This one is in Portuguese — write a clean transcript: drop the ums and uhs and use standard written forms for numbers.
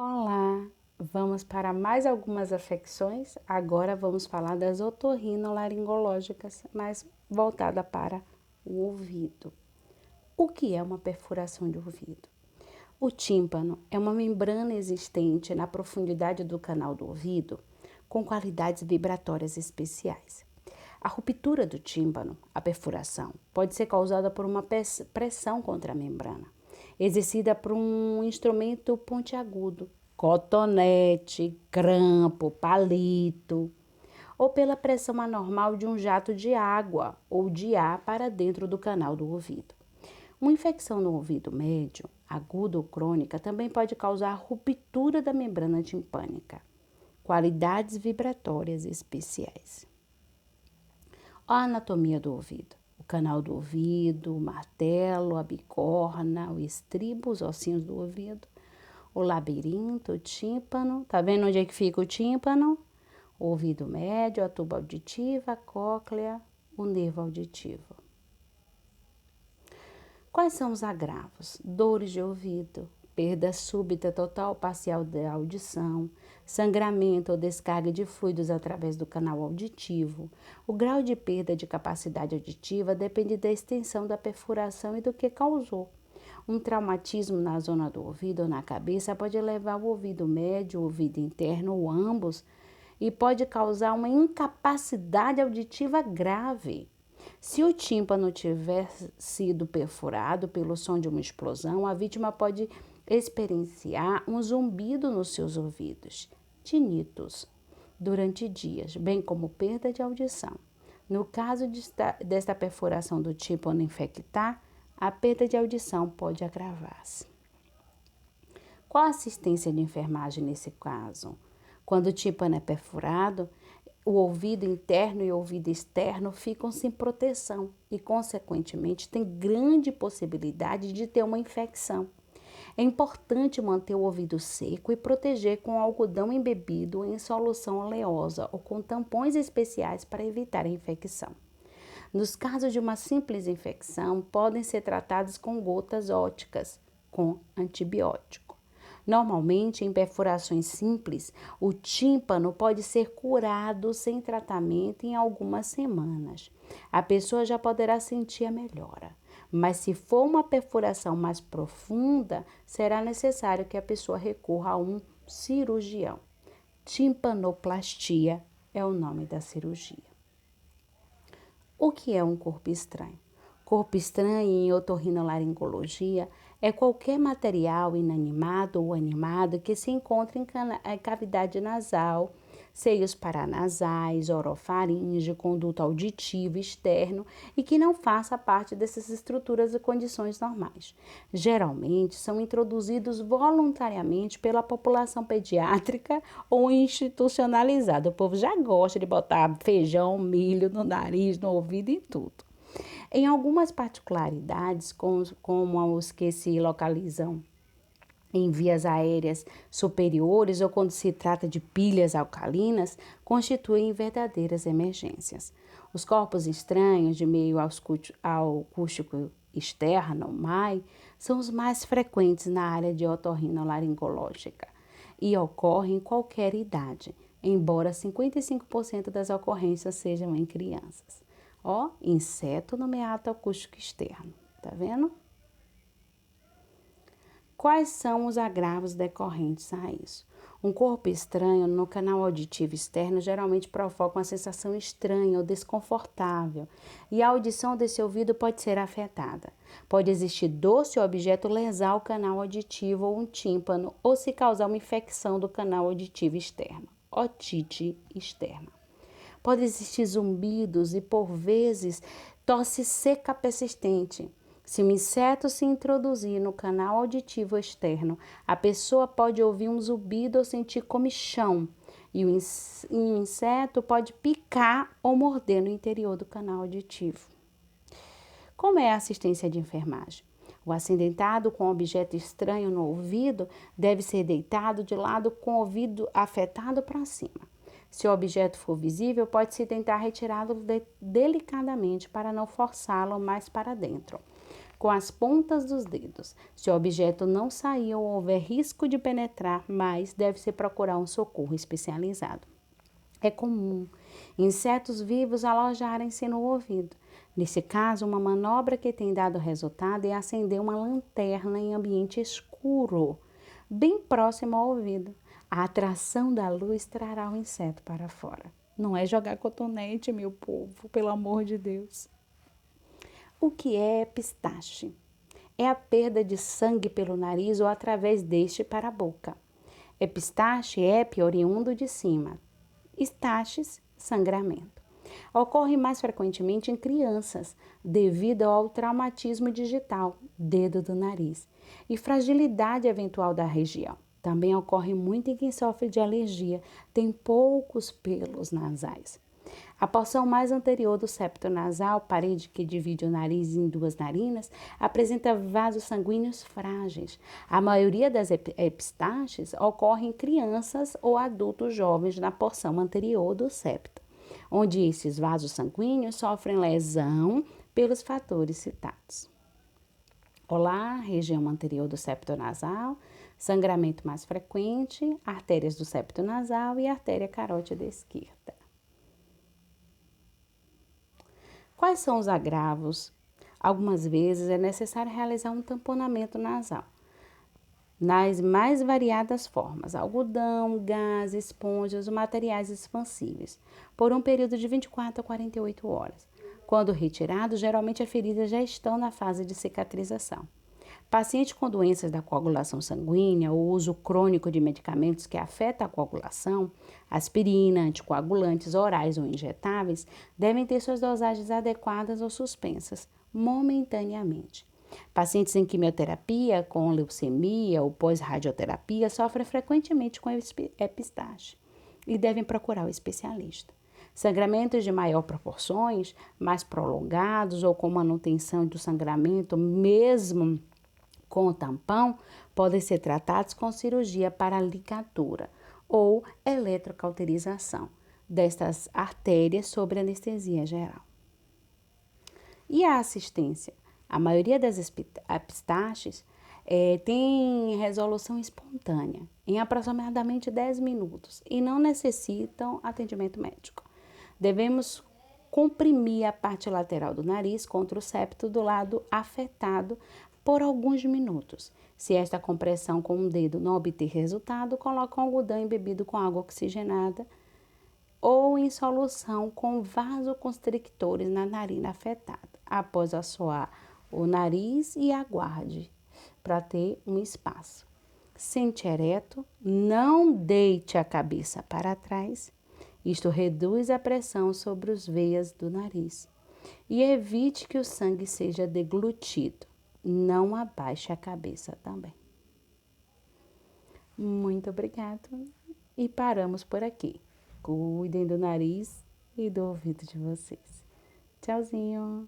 Olá, vamos para mais algumas afecções. Agora vamos falar das otorrinolaringológicas, mais voltada para o ouvido. O que é uma perfuração de ouvido? O tímpano é uma membrana existente na profundidade do canal do ouvido com qualidades vibratórias especiais. A ruptura do tímpano, a perfuração, pode ser causada por uma pressão contra a membrana, exercida por um instrumento pontiagudo, cotonete, grampo, palito, ou pela pressão anormal de um jato de água ou de ar para dentro do canal do ouvido. Uma infecção no ouvido médio, aguda ou crônica, também pode causar ruptura da membrana timpânica. Qualidades vibratórias especiais. A anatomia do ouvido. O canal do ouvido, o martelo, a bicorna, o estribo, os ossinhos do ouvido, o labirinto, o tímpano. Tá vendo onde é que fica o tímpano? O ouvido médio, a tuba auditiva, a cóclea, o nervo auditivo. Quais são os agravos? Dores de ouvido, perda súbita total ou parcial da audição, sangramento ou descarga de fluidos através do canal auditivo. O grau de perda de capacidade auditiva depende da extensão da perfuração e do que causou. Um traumatismo na zona do ouvido ou na cabeça pode levar o ouvido médio, o ouvido interno ou ambos e pode causar uma incapacidade auditiva grave. Se o tímpano tiver sido perfurado pelo som de uma explosão, a vítima pode experienciar um zumbido nos seus ouvidos, tinnitus, durante dias, bem como perda de audição. No caso desta perfuração do tímpano infectar, a perda de audição pode agravar-se. Qual a assistência de enfermagem nesse caso? Quando o tímpano é perfurado, o ouvido interno e o ouvido externo ficam sem proteção e, consequentemente, tem grande possibilidade de ter uma infecção. É importante manter o ouvido seco e proteger com algodão embebido em solução oleosa ou com tampões especiais para evitar a infecção. Nos casos de uma simples infecção, podem ser tratados com gotas óticas, com antibiótico. Normalmente, em perfurações simples, o tímpano pode ser curado sem tratamento em algumas semanas. A pessoa já poderá sentir a melhora. Mas se for uma perfuração mais profunda, será necessário que a pessoa recorra a um cirurgião. Timpanoplastia é o nome da cirurgia. O que é um corpo estranho? Corpo estranho em otorrinolaringologia é qualquer material inanimado ou animado que se encontra em cavidade nasal, seios paranasais, orofaringe, conduto auditivo externo e que não faça parte dessas estruturas e condições normais. Geralmente são introduzidos voluntariamente pela população pediátrica ou institucionalizada. O povo já gosta de botar feijão, milho no nariz, no ouvido e tudo. Em algumas particularidades, como os que se localizam em vias aéreas superiores ou quando se trata de pilhas alcalinas, constituem verdadeiras emergências. Os corpos estranhos de meio acústico externo, MAI, são os mais frequentes na área de otorrinolaringológica e ocorrem em qualquer idade, embora 55% das ocorrências sejam em crianças. Ó, inseto no meato acústico externo, tá vendo? Quais são os agravos decorrentes a isso? Um corpo estranho no canal auditivo externo geralmente provoca uma sensação estranha ou desconfortável e a audição desse ouvido pode ser afetada. Pode existir dor se o objeto lesar o canal auditivo ou um tímpano ou se causar uma infecção do canal auditivo externo, otite externa. Pode existir zumbidos e, por vezes, tosse seca persistente. Se um inseto se introduzir no canal auditivo externo, a pessoa pode ouvir um zumbido ou sentir comichão, e o inseto pode picar ou morder no interior do canal auditivo. Como é a assistência de enfermagem? O acidentado com objeto estranho no ouvido deve ser deitado de lado com o ouvido afetado para cima. Se o objeto for visível, pode-se tentar retirá-lo delicadamente para não forçá-lo mais para dentro. com as pontas dos dedos. Se o objeto não sair ou houver risco de penetrar, mais deve-se procurar um socorro especializado. É comum insetos vivos alojarem-se no ouvido. Nesse caso, uma manobra que tem dado resultado é acender uma lanterna em ambiente escuro, bem próximo ao ouvido. A atração da luz trará o inseto para fora. Não é jogar cotonete, meu povo, pelo amor de Deus. O que é epistaxe? É a perda de sangue pelo nariz ou através deste para a boca. Epistaxe, epi, oriundo de cima. Estaches, sangramento. Ocorre mais frequentemente em crianças, devido ao traumatismo digital, dedo do nariz, e fragilidade eventual da região. Também ocorre muito em quem sofre de alergia, tem poucos pelos nasais. A porção mais anterior do septo nasal, parede que divide o nariz em duas narinas, apresenta vasos sanguíneos frágeis. A maioria das epistaxes ocorre em crianças ou adultos jovens na porção anterior do septo, onde esses vasos sanguíneos sofrem lesão pelos fatores citados. Olá, região anterior do septo nasal, sangramento mais frequente, artérias do septo nasal e artéria carótida esquerda. Quais são os agravos? Algumas vezes é necessário realizar um tamponamento nasal, nas mais variadas formas, algodão, gás, esponjas ou materiais expansíveis, por um período de 24 a 48 horas. Quando retirado, geralmente as feridas já estão na fase de cicatrização. Pacientes com doenças da coagulação sanguínea ou uso crônico de medicamentos que afetam a coagulação, aspirina, anticoagulantes orais ou injetáveis, devem ter suas dosagens adequadas ou suspensas, momentaneamente. Pacientes em quimioterapia, com leucemia ou pós-radioterapia, sofrem frequentemente com epistaxe e devem procurar o especialista. Sangramentos de maior proporções, mais prolongados ou com manutenção do sangramento, mesmo com o tampão, podem ser tratados com cirurgia para ligadura ou eletrocauterização destas artérias sob anestesia geral. E a assistência? A maioria das epistaxes tem resolução espontânea, em aproximadamente 10 minutos, e não necessitam atendimento médico. Devemos comprimir a parte lateral do nariz contra o septo do lado afetado por alguns minutos. Se esta compressão com o dedo não obter resultado, coloque um algodão embebido com água oxigenada ou em solução com vasoconstrictores na narina afetada. Após assoar o nariz e aguarde para ter um espaço. Sente ereto, não deite a cabeça para trás. Isto reduz a pressão sobre as veias do nariz e evite que o sangue seja deglutido. Não abaixe a cabeça também. Muito obrigado e paramos por aqui. Cuidem do nariz e do ouvido de vocês. Tchauzinho!